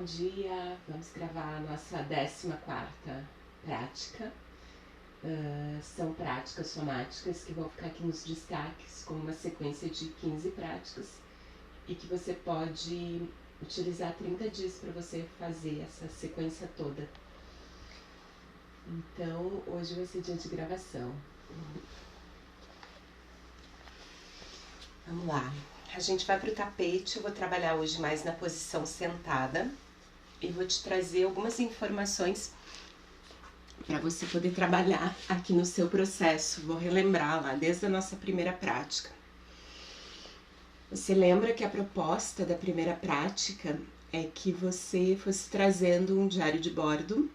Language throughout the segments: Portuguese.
Bom dia, vamos gravar a nossa 14ª prática. São práticas somáticas que vão ficar aqui nos destaques como uma sequência de 15 práticas e que você pode utilizar 30 dias para você fazer essa sequência toda. Então, hoje vai ser dia de gravação. Vamos lá. A gente vai para o tapete, eu vou trabalhar hoje mais na posição sentada e vou te trazer algumas informações para você poder trabalhar aqui no seu processo. Vou relembrar lá desde a nossa primeira prática. Você lembra que a proposta da primeira prática é que você fosse trazendo um diário de bordo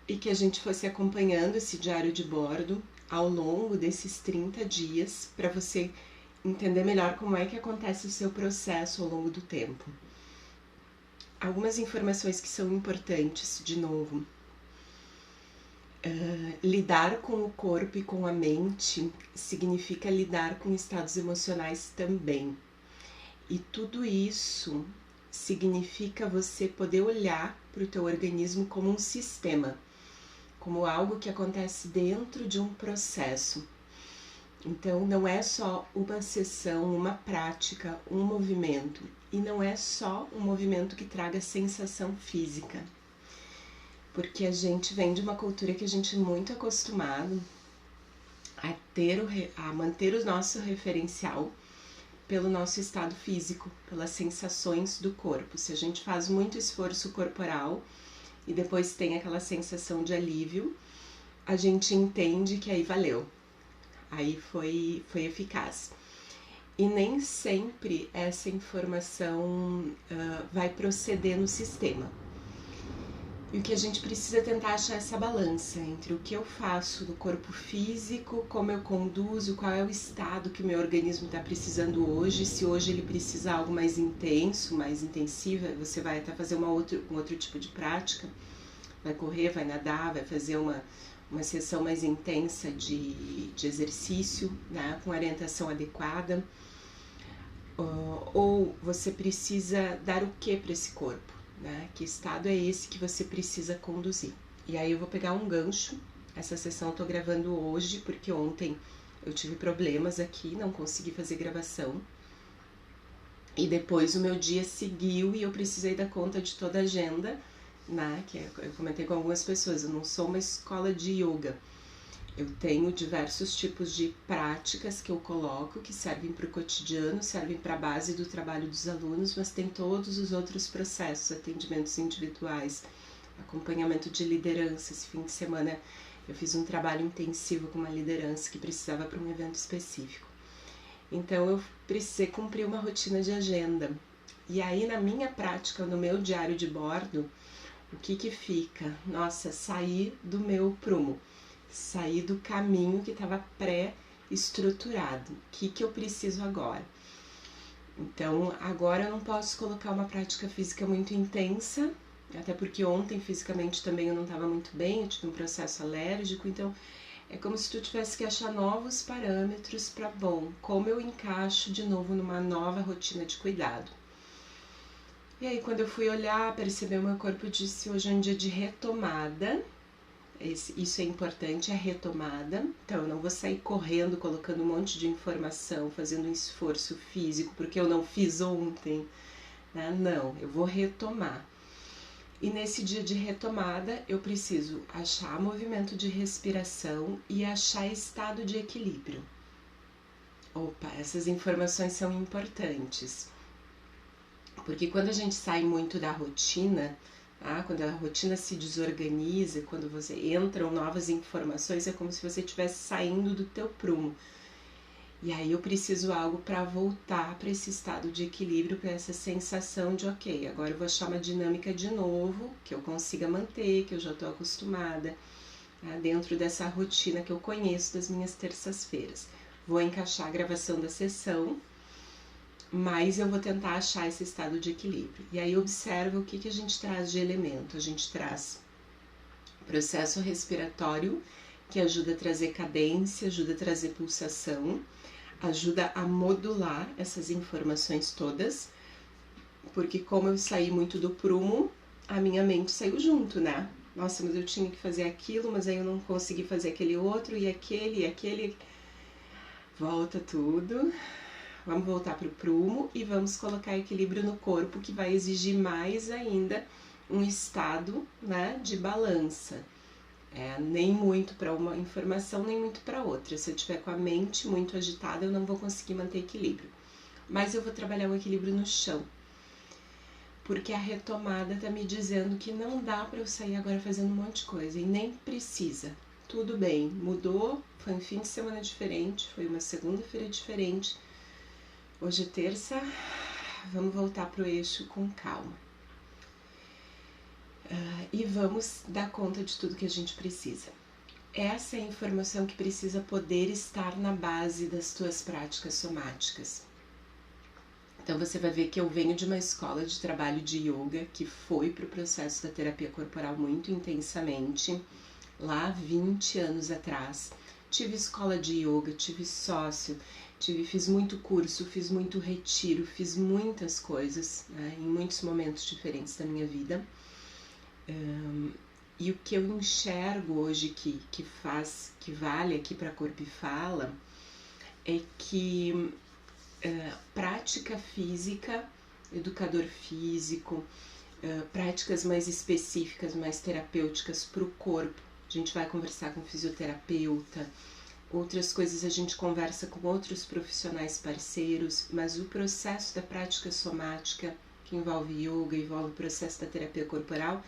e que a gente fosse acompanhando esse diário de bordo ao longo desses 30 dias para você entender melhor como é que acontece o seu processo ao longo do tempo. Algumas informações que são importantes, de novo. Lidar com o corpo e com a mente significa lidar com estados emocionais também. E tudo isso significa você poder olhar para o teu organismo como um sistema, como algo que acontece dentro de um processo. Então, não é só uma sessão, uma prática, um movimento. E não é só um movimento que traga sensação física. Porque a gente vem de uma cultura que a gente é muito acostumado a manter o nosso referencial pelo nosso estado físico, pelas sensações do corpo. Se a gente faz muito esforço corporal e depois tem aquela sensação de alívio, a gente entende que aí valeu. Aí foi eficaz. E nem sempre essa informação vai proceder no sistema. E o que a gente precisa tentar achar essa balança entre o que eu faço no corpo físico, como eu conduzo, qual é o estado que o meu organismo está precisando hoje. Se hoje ele precisa algo mais intenso, mais intensivo, você vai até fazer um outro tipo de prática. Vai correr, vai nadar, vai fazer uma sessão mais intensa de exercício, né, com orientação adequada, ou você precisa dar o que para esse corpo, né? Que estado é esse que você precisa conduzir? E aí eu vou pegar um gancho. Essa sessão eu tô gravando hoje porque ontem eu tive problemas aqui, não consegui fazer gravação. E depois o meu dia seguiu e eu precisei dar conta de toda a agenda, né, que eu comentei com algumas pessoas, eu não sou uma escola de yoga. Eu tenho diversos tipos de práticas que eu coloco, que servem para o cotidiano, servem para a base do trabalho dos alunos, mas tem todos os outros processos, atendimentos individuais, acompanhamento de liderança. Esse fim de semana eu fiz um trabalho intensivo com uma liderança que precisava para um evento específico. Então eu precisei cumprir uma rotina de agenda. E aí na minha prática, no meu diário de bordo, o que fica? Nossa, sair do meu prumo, sair do caminho que estava pré-estruturado. O que eu preciso agora? Então, agora eu não posso colocar uma prática física muito intensa, até porque ontem fisicamente também eu não estava muito bem, eu tive um processo alérgico, então é como se tu tivesse que achar novos parâmetros para, como eu encaixo de novo numa nova rotina de cuidado. E aí quando eu fui olhar, perceber o meu corpo, disse, hoje é um dia de retomada. Isso é importante, a retomada. Então eu não vou sair correndo, colocando um monte de informação, fazendo um esforço físico, porque eu não fiz ontem, né? Não, eu vou retomar. E nesse dia de retomada, eu preciso achar movimento de respiração e achar estado de equilíbrio. Opa, essas informações são importantes. Porque quando a gente sai muito da rotina, quando a rotina se desorganiza, quando entram novas informações, é como se você estivesse saindo do teu prumo. E aí eu preciso algo para voltar para esse estado de equilíbrio, para essa sensação de ok, agora eu vou achar uma dinâmica de novo, que eu consiga manter, que eu já estou acostumada, dentro dessa rotina que eu conheço das minhas terças-feiras. Vou encaixar a gravação da sessão, mas eu vou tentar achar esse estado de equilíbrio. E aí observa o que a gente traz de elemento. A gente traz processo respiratório, que ajuda a trazer cadência, ajuda a trazer pulsação, ajuda a modular essas informações todas. Porque como eu saí muito do prumo, a minha mente saiu junto, né? Nossa, mas eu tinha que fazer aquilo, mas aí eu não consegui fazer aquele outro, e aquele. Volta tudo. Vamos voltar para o prumo e vamos colocar equilíbrio no corpo, que vai exigir mais ainda um estado, né, de balança. Nem muito para uma informação, nem muito para outra. Se eu tiver com a mente muito agitada, eu não vou conseguir manter equilíbrio. Mas eu vou trabalhar o equilíbrio no chão. Porque a retomada tá me dizendo que não dá para eu sair agora fazendo um monte de coisa. E nem precisa. Tudo bem, mudou, foi um fim de semana diferente, foi uma segunda-feira diferente. Hoje é terça, vamos voltar pro eixo com calma. E vamos dar conta de tudo que a gente precisa. Essa é a informação que precisa poder estar na base das tuas práticas somáticas. Então você vai ver que eu venho de uma escola de trabalho de yoga que foi para o processo da terapia corporal muito intensamente, lá 20 anos atrás. Tive escola de yoga, tive sócio, fiz muito curso, fiz muito retiro, fiz muitas coisas, né, em muitos momentos diferentes da minha vida. E o que eu enxergo hoje que vale aqui para Corpo e Fala é que prática física, educador físico, práticas mais específicas, mais terapêuticas para o corpo. A gente vai conversar com fisioterapeuta, outras coisas a gente conversa com outros profissionais parceiros, mas o processo da prática somática, que envolve yoga, envolve o processo da terapia corporal,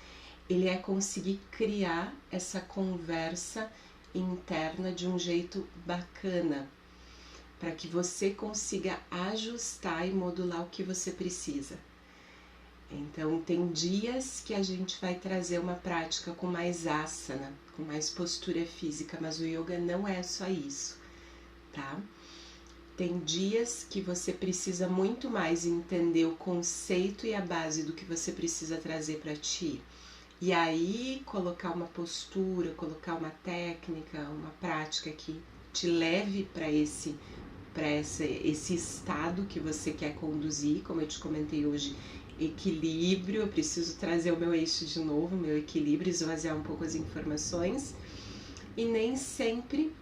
ele é conseguir criar essa conversa interna de um jeito bacana, para que você consiga ajustar e modular o que você precisa. Então, tem dias que a gente vai trazer uma prática com mais asana, com mais postura física, mas o yoga não é só isso, tá? Tem dias que você precisa muito mais entender o conceito e a base do que você precisa trazer para ti. E aí, colocar uma postura, colocar uma técnica, uma prática que te leve para esse estado que você quer conduzir, como eu te comentei hoje, equilíbrio. Eu preciso trazer o meu eixo de novo, meu equilíbrio, esvaziar um pouco as informações, e nem sempre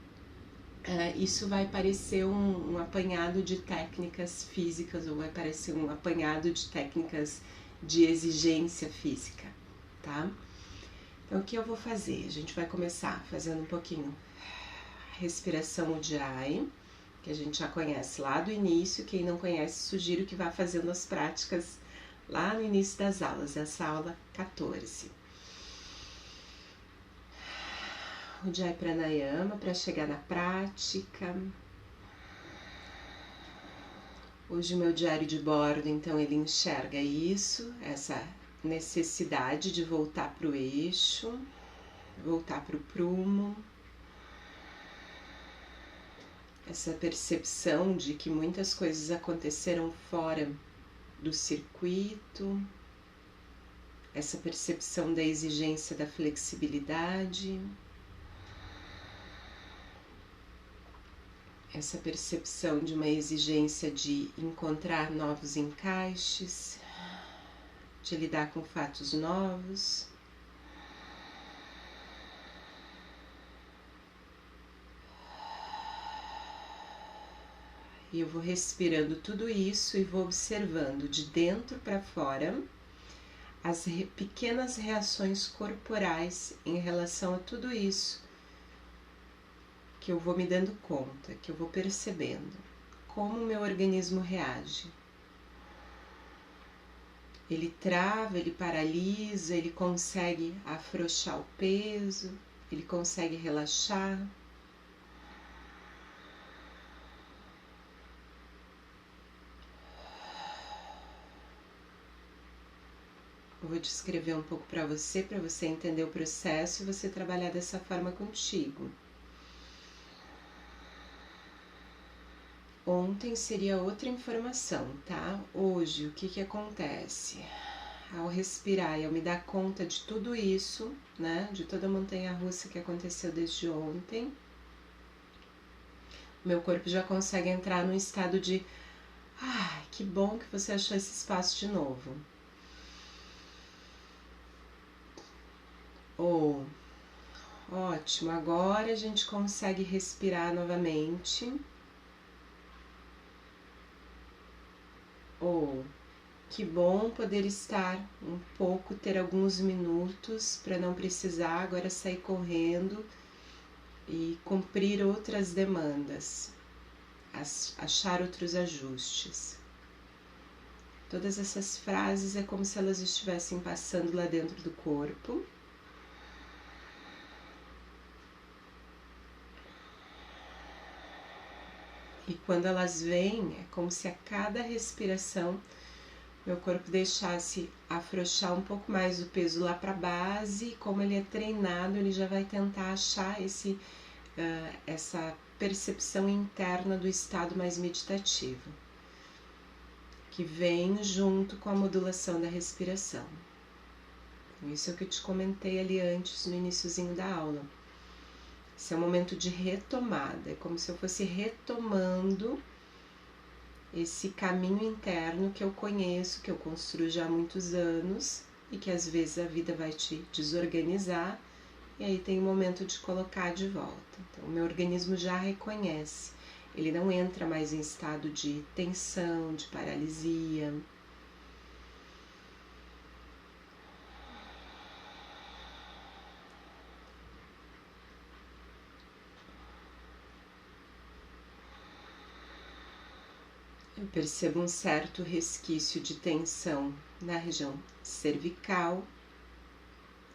isso vai parecer um apanhado de técnicas físicas, ou vai parecer um apanhado de técnicas de exigência física, tá? Então, o que eu vou fazer? A gente vai começar fazendo um pouquinho respiração Ujjayi, que a gente já conhece lá do início. Quem não conhece, sugiro que vá fazendo as práticas lá no início das aulas, essa aula 14. Ujjayi Pranayama, para chegar na prática. Hoje o meu diário de bordo, então, ele enxerga isso, essa necessidade de voltar para o eixo, voltar para o prumo. Essa percepção de que muitas coisas aconteceram fora do circuito, essa percepção da exigência da flexibilidade, essa percepção de uma exigência de encontrar novos encaixes, de lidar com fatos novos. E eu vou respirando tudo isso e vou observando de dentro para fora as pequenas reações corporais em relação a tudo isso, que eu vou me dando conta, que eu vou percebendo como o meu organismo reage. Ele trava, ele paralisa, ele consegue afrouxar o peso, ele consegue relaxar. Eu vou descrever um pouco para você entender o processo e você trabalhar dessa forma contigo. Ontem seria outra informação, tá? Hoje, o que acontece? Ao respirar e ao me dar conta de tudo isso, né? De toda a montanha-russa que aconteceu desde ontem, meu corpo já consegue entrar num estado de Ai, que bom que você achou esse espaço de novo. Ótimo, agora a gente consegue respirar novamente. Que bom poder estar um pouco, ter alguns minutos para não precisar agora sair correndo e cumprir outras demandas, achar outros ajustes. Todas essas frases é como se elas estivessem passando lá dentro do corpo. E quando elas vêm, é como se a cada respiração meu corpo deixasse afrouxar um pouco mais o peso lá para a base. E como ele é treinado, ele já vai tentar achar essa percepção interna do estado mais meditativo, que vem junto com a modulação da respiração. Isso é o que eu te comentei ali antes, no iniciozinho da aula. Esse é um momento de retomada, é como se eu fosse retomando esse caminho interno que eu conheço, que eu construo já há muitos anos e que às vezes a vida vai te desorganizar e aí tem o momento de colocar de volta. Então, o meu organismo já reconhece, ele não entra mais em estado de tensão, de paralisia. Eu percebo um certo resquício de tensão na região cervical,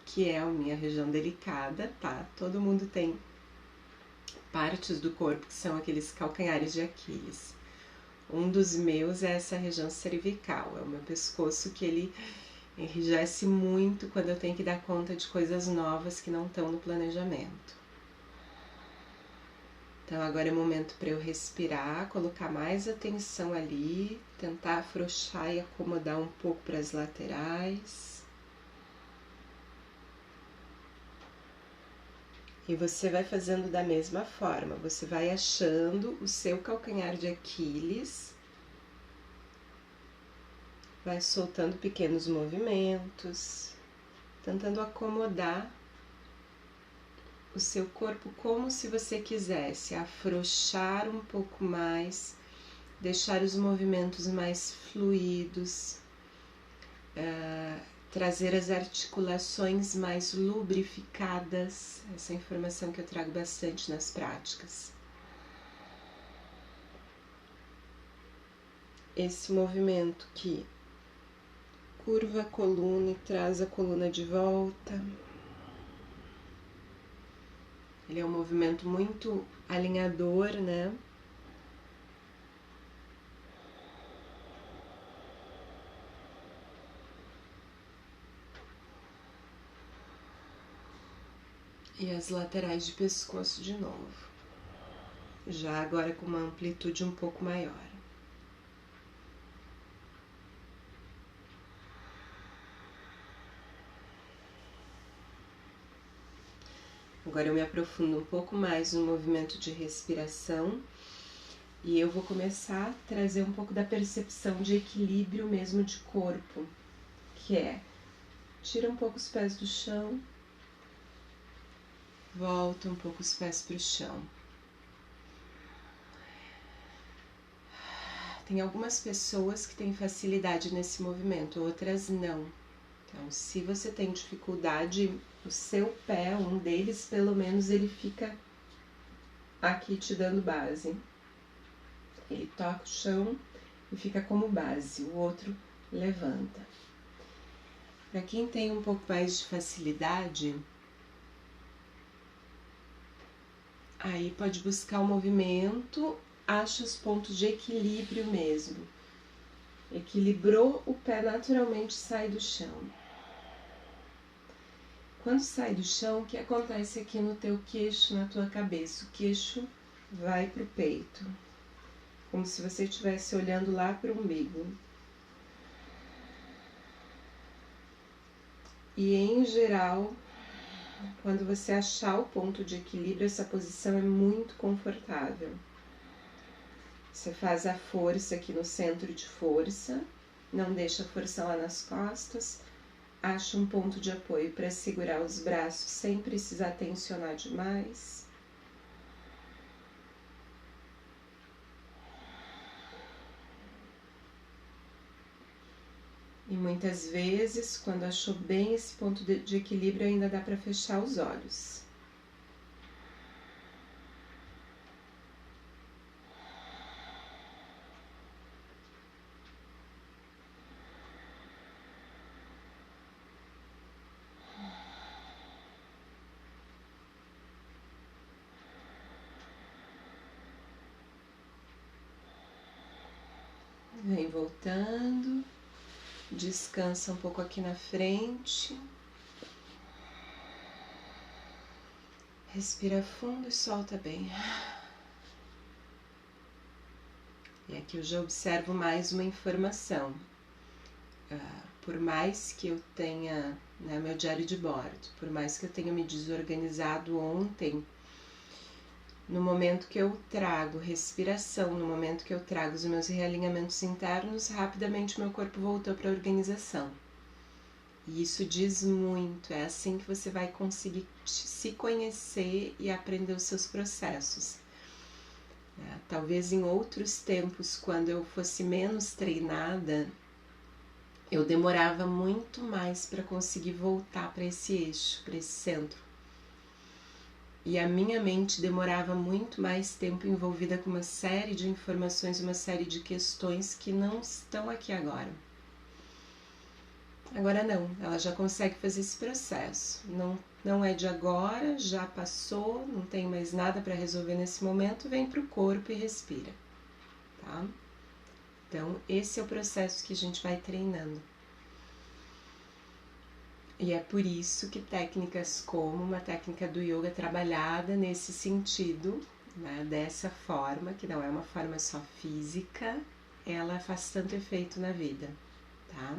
que é a minha região delicada, tá? Todo mundo tem partes do corpo que são aqueles calcanhares de Aquiles. Um dos meus é essa região cervical, é o meu pescoço que ele enrijece muito quando eu tenho que dar conta de coisas novas que não estão no planejamento. Então agora é momento para eu respirar, colocar mais atenção ali, tentar afrouxar e acomodar um pouco para as laterais. E você vai fazendo da mesma forma, você vai achando o seu calcanhar de Aquiles, vai soltando pequenos movimentos, tentando acomodar o seu corpo como se você quisesse afrouxar um pouco mais, deixar os movimentos mais fluidos, trazer as articulações mais lubrificadas, essa informação que eu trago bastante nas práticas. Esse movimento que curva a coluna e traz a coluna de volta. Ele é um movimento muito alinhador, né? E as laterais de pescoço de novo. Já agora com uma amplitude um pouco maior. Agora eu me aprofundo um pouco mais no movimento de respiração e eu vou começar a trazer um pouco da percepção de equilíbrio mesmo de corpo, que é, tira um pouco os pés do chão, volta um pouco os pés para o chão. Tem algumas pessoas que têm facilidade nesse movimento, outras não. Então, se você tem dificuldade, o seu pé, um deles, pelo menos, ele fica aqui te dando base. Ele toca o chão e fica como base, o outro levanta. Para quem tem um pouco mais de facilidade, aí pode buscar o movimento, acha os pontos de equilíbrio mesmo. Equilibrou, o pé naturalmente sai do chão. Quando sai do chão, o que acontece aqui no teu queixo, na tua cabeça? O queixo vai para o peito, como se você estivesse olhando lá para o umbigo. E em geral, quando você achar o ponto de equilíbrio, essa posição é muito confortável. Você faz a força aqui no centro de força, não deixa força lá nas costas, acha um ponto de apoio para segurar os braços sem precisar tensionar demais. E muitas vezes, quando achou bem esse ponto de equilíbrio, ainda dá para fechar os olhos. Vem voltando, descansa um pouco aqui na frente. Respira fundo e solta bem. E aqui eu já observo mais uma informação. Por mais que eu tenha, né, meu diário de bordo, por mais que eu tenha me desorganizado ontem, no momento que eu trago respiração, no momento que eu trago os meus realinhamentos internos, rapidamente meu corpo voltou para a organização. E isso diz muito, é assim que você vai conseguir se conhecer e aprender os seus processos. Talvez em outros tempos, quando eu fosse menos treinada, eu demorava muito mais para conseguir voltar para esse eixo, para esse centro. E a minha mente demorava muito mais tempo envolvida com uma série de informações, uma série de questões que não estão aqui agora. Agora não, ela já consegue fazer esse processo. Não é de agora, já passou, não tem mais nada para resolver nesse momento, vem para o corpo e respira, tá? Então, esse é o processo que a gente vai treinando. E é por isso que técnicas como uma técnica do yoga trabalhada nesse sentido, né, dessa forma, que não é uma forma só física, ela faz tanto efeito na vida, tá?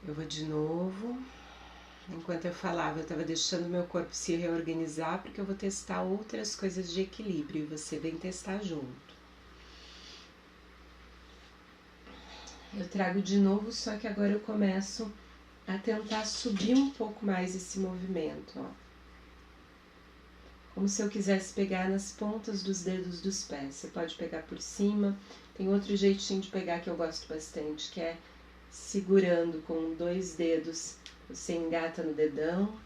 Eu vou de novo. Enquanto eu falava, eu estava deixando meu corpo se reorganizar, porque eu vou testar outras coisas de equilíbrio e você vem testar junto. Eu trago de novo, só que agora eu começo a tentar subir um pouco mais esse movimento, ó. Como se eu quisesse pegar nas pontas dos dedos dos pés. Você pode pegar por cima. Tem outro jeitinho de pegar que eu gosto bastante, que é segurando com 2 dedos. Você engata no dedão.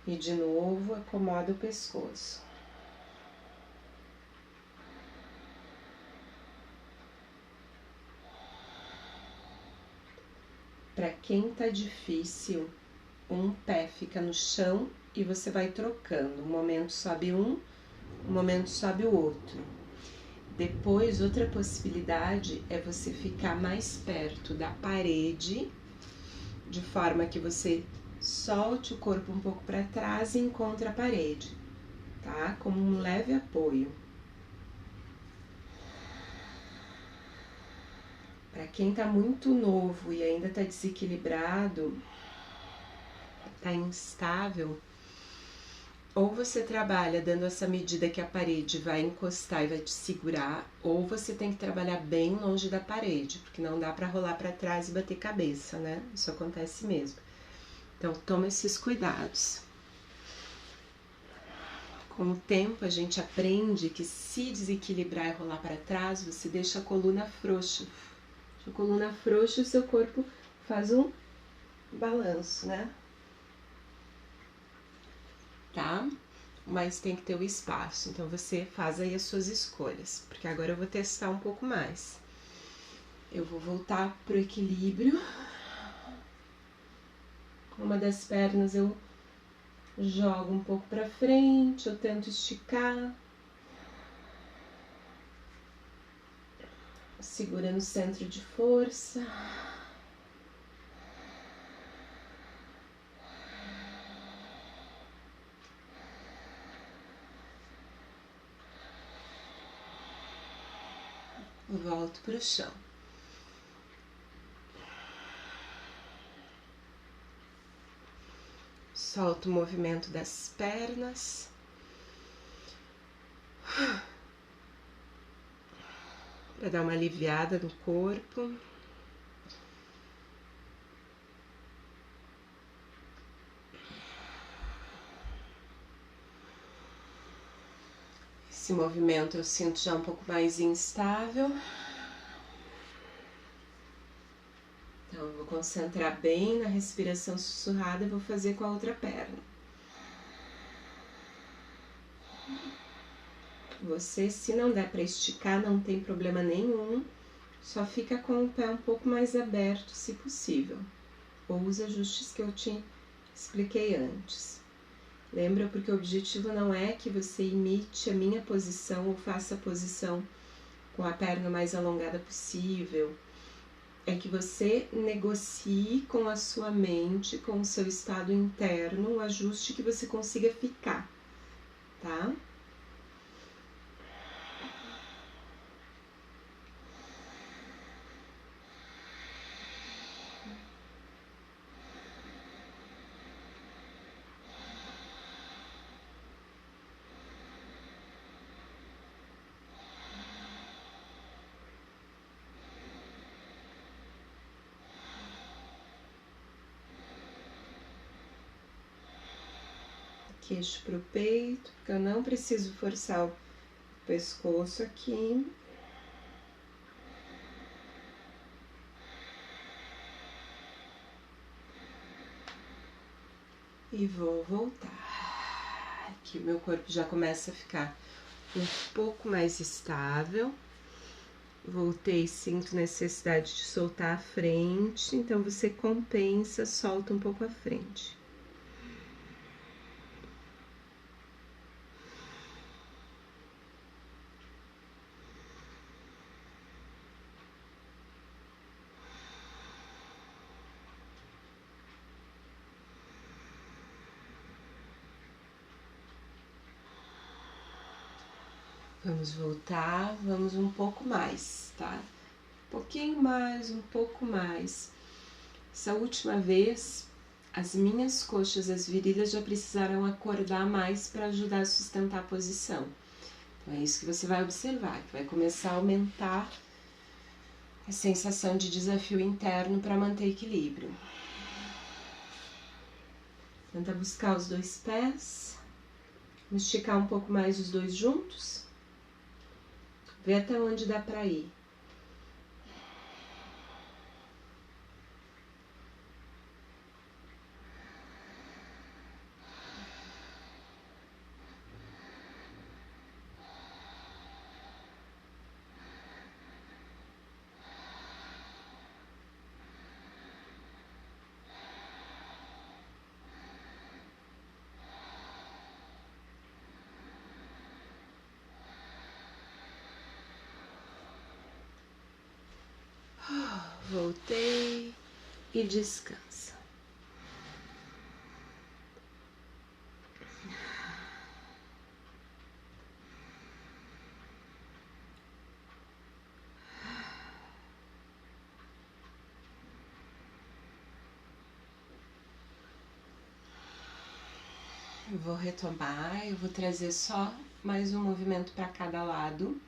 E de novo acomoda o pescoço. Para quem tá difícil, um pé fica no chão e você vai trocando. Um momento sobe um momento sobe o outro. Depois, outra possibilidade é você ficar mais perto da parede, de forma que você solte o corpo um pouco para trás e encontre a parede, tá? Como um leve apoio. Para quem tá muito novo e ainda tá desequilibrado, tá instável, ou você trabalha dando essa medida que a parede vai encostar e vai te segurar, ou você tem que trabalhar bem longe da parede, porque não dá para rolar para trás e bater cabeça, né? Isso acontece mesmo. Então, toma esses cuidados. Com o tempo, a gente aprende que se desequilibrar e rolar para trás, você deixa a coluna frouxa. A coluna frouxa, o seu corpo faz um balanço, né? Tá? Mas tem que ter o espaço, então você faz aí as suas escolhas, porque agora eu vou testar um pouco mais. Eu vou voltar pro equilíbrio. Uma das pernas eu jogo um pouco para frente, eu tento esticar. Segura no centro de força. Volto para o chão. Solto o movimento das pernas. para dar uma aliviada no corpo. Esse movimento eu sinto já um pouco mais instável. Então eu vou concentrar bem na respiração sussurrada e vou fazer com a outra perna. Você, se não der para esticar, não tem problema nenhum, só fica com o pé um pouco mais aberto, se possível, ou os ajustes que eu te expliquei antes. Lembra, porque o objetivo não é que você imite a minha posição ou faça a posição com a perna mais alongada possível, é que você negocie com a sua mente, com o seu estado interno, um ajuste que você consiga ficar, tá? Queixo para o peito, porque eu não preciso forçar o pescoço aqui. E vou voltar. Aqui o meu corpo já começa a ficar um pouco mais estável. Voltei, sinto necessidade de soltar a frente, então você compensa, solta um pouco a frente. Vamos voltar, vamos um pouco mais, tá? Um pouquinho mais, um pouco mais. Essa última vez, as minhas coxas, as virilhas já precisaram acordar mais para ajudar a sustentar a posição. Então é isso que você vai observar, que vai começar a aumentar a sensação de desafio interno para manter equilíbrio. Tenta buscar os dois pés, esticar um pouco mais os dois juntos. Vê até onde dá para ir. Voltei e descansa. Eu vou retomar, eu vou trazer só mais um movimento para cada lado.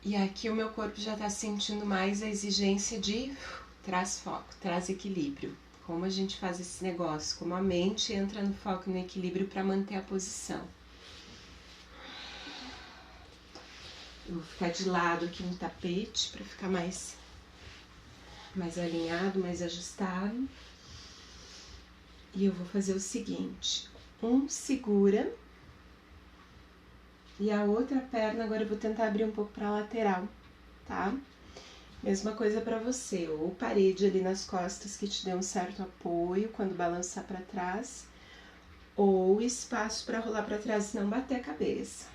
E aqui o meu corpo já está sentindo mais a exigência de traz foco, traz equilíbrio. Como a gente faz esse negócio, como a mente entra no foco e no equilíbrio para manter a posição. Eu vou ficar de lado aqui no tapete para ficar mais alinhado, mais ajustado. E eu vou fazer o seguinte, um segura e a outra perna agora eu vou tentar abrir um pouco para a lateral, tá? Mesma coisa para você, ou parede ali nas costas que te dê um certo apoio quando balançar para trás, ou espaço para rolar para trás e não bater a cabeça.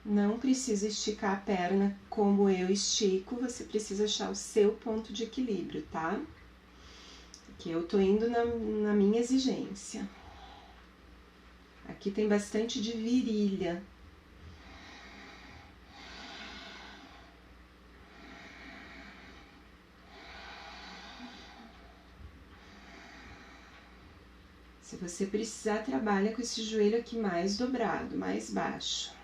Não precisa esticar a perna como eu estico, você precisa achar o seu ponto de equilíbrio, tá? Aqui eu tô indo na minha exigência. Aqui tem bastante de virilha. Se você precisar, trabalha com esse joelho aqui mais dobrado, mais baixo.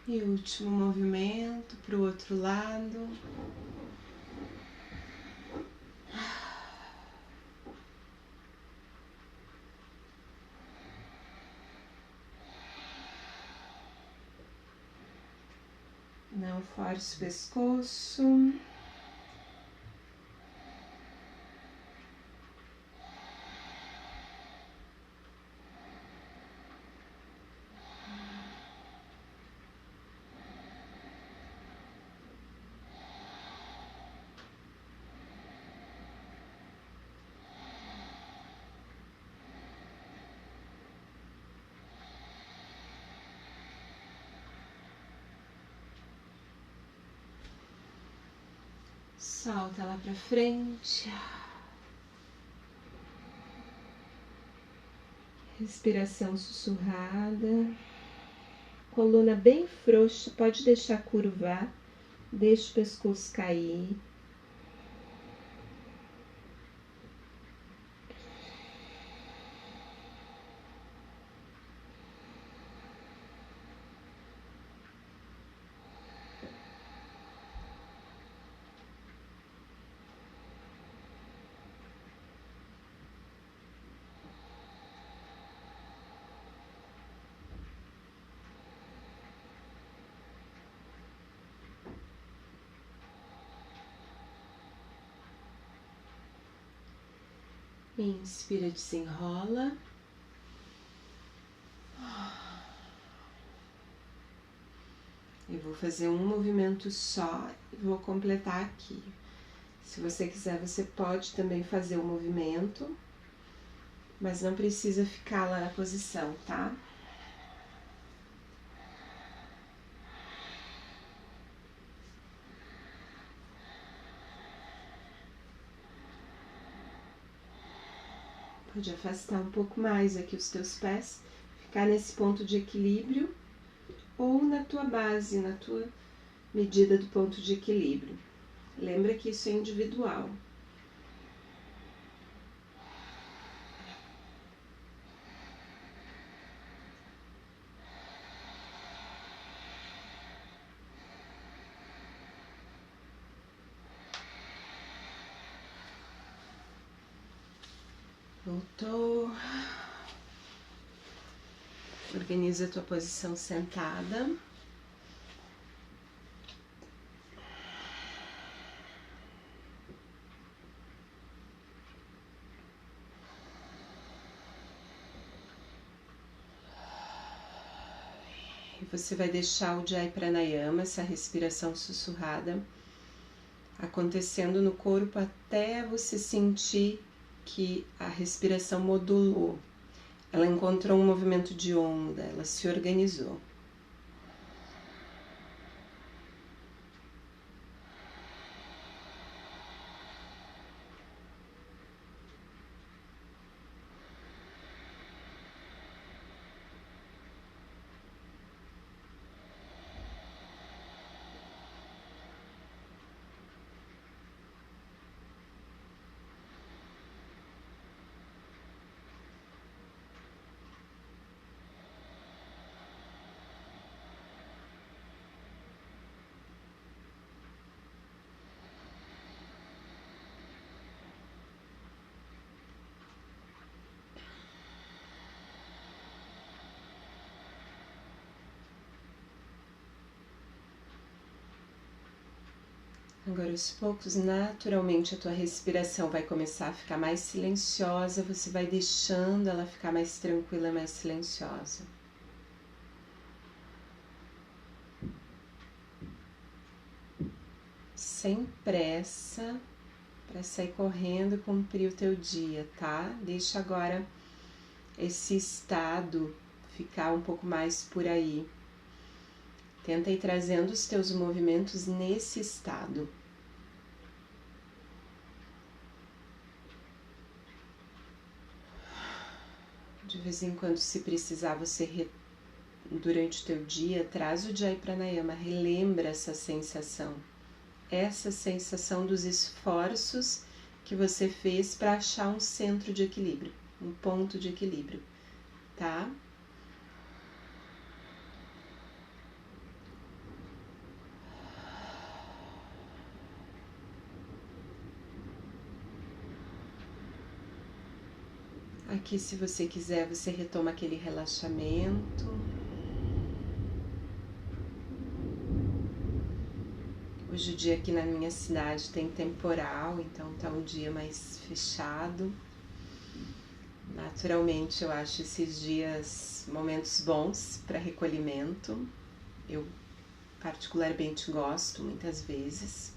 E último movimento para o outro lado. Não force o pescoço. Solta lá pra frente. Respiração sussurrada. Coluna bem frouxa, pode deixar curvar. Deixa o pescoço cair. Inspira, desenrola. Eu vou fazer um movimento só e vou completar aqui. Se você quiser, você pode também fazer o movimento, mas não precisa ficar lá na posição, tá? Pode afastar um pouco mais aqui os teus pés, ficar nesse ponto de equilíbrio ou na tua base, na tua medida do ponto de equilíbrio. Lembra que isso é individual. Voltou. Organiza a tua posição sentada. E você vai deixar o Ujjayi Pranayama, essa respiração sussurrada, acontecendo no corpo até você sentir que a respiração modulou. Ela encontrou um movimento de onda, ela se organizou. Agora, aos poucos, naturalmente, a tua respiração vai começar a ficar mais silenciosa, você vai deixando ela ficar mais tranquila, mais silenciosa. Sem pressa, para sair correndo e cumprir o teu dia, tá? Deixa agora esse estado ficar um pouco mais por aí. Tenta ir trazendo os teus movimentos nesse estado. De vez em quando, se precisar, você durante o teu dia, traz o Ujjayi Pranayama, relembra essa sensação dos esforços que você fez para achar um centro de equilíbrio, um ponto de equilíbrio, tá? Aqui, se você quiser, você retoma aquele relaxamento. Hoje o dia aqui na minha cidade tem temporal, então tá um dia mais fechado. Naturalmente, eu acho esses dias momentos bons para recolhimento. Eu particularmente gosto muitas vezes.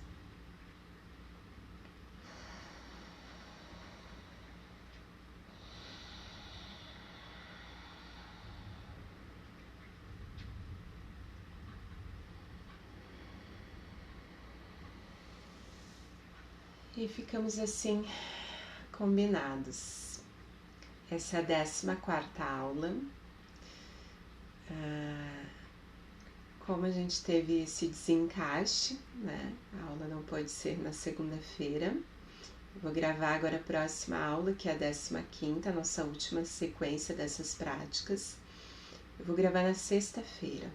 E ficamos assim combinados. Essa é a 14ª aula. Como a gente teve esse desencaixe, né? A aula não pode ser na segunda-feira. Eu vou gravar agora a próxima aula, que é a 15ª, a nossa última sequência dessas práticas. Eu vou gravar na sexta-feira.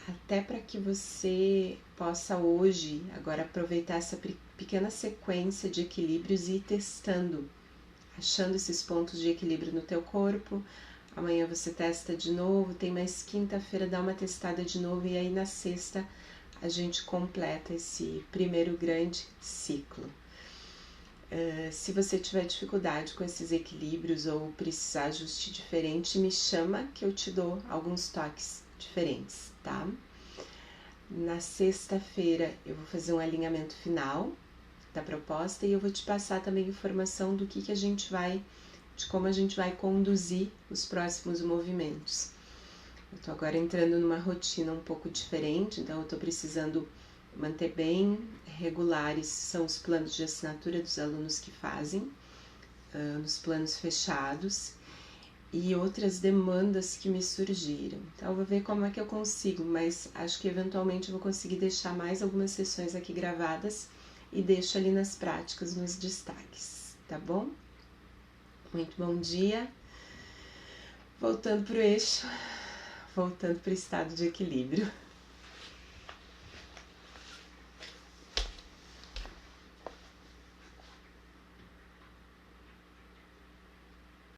Até para que você possa hoje, agora, aproveitar essa pequena sequência de equilíbrios e ir testando, achando esses pontos de equilíbrio no teu corpo. Amanhã você testa de novo, tem mais quinta-feira, dá uma testada de novo e aí na sexta a gente completa esse primeiro grande ciclo. Se você tiver dificuldade com esses equilíbrios ou precisar ajuste diferente, me chama que eu te dou alguns toques diferentes, tá? Na sexta-feira eu vou fazer um alinhamento final da proposta e eu vou te passar também informação do que a gente vai, de como a gente vai conduzir os próximos movimentos. Eu tô agora entrando numa rotina um pouco diferente, então eu tô precisando manter bem regulares, são os planos de assinatura dos alunos que fazem, nos planos fechados, e outras demandas que me surgiram. Então eu vou ver como é que eu consigo, mas acho que eventualmente eu vou conseguir deixar mais algumas sessões aqui gravadas e deixo ali nas práticas, nos destaques, tá bom? Muito bom dia. Voltando para o eixo, voltando para o estado de equilíbrio.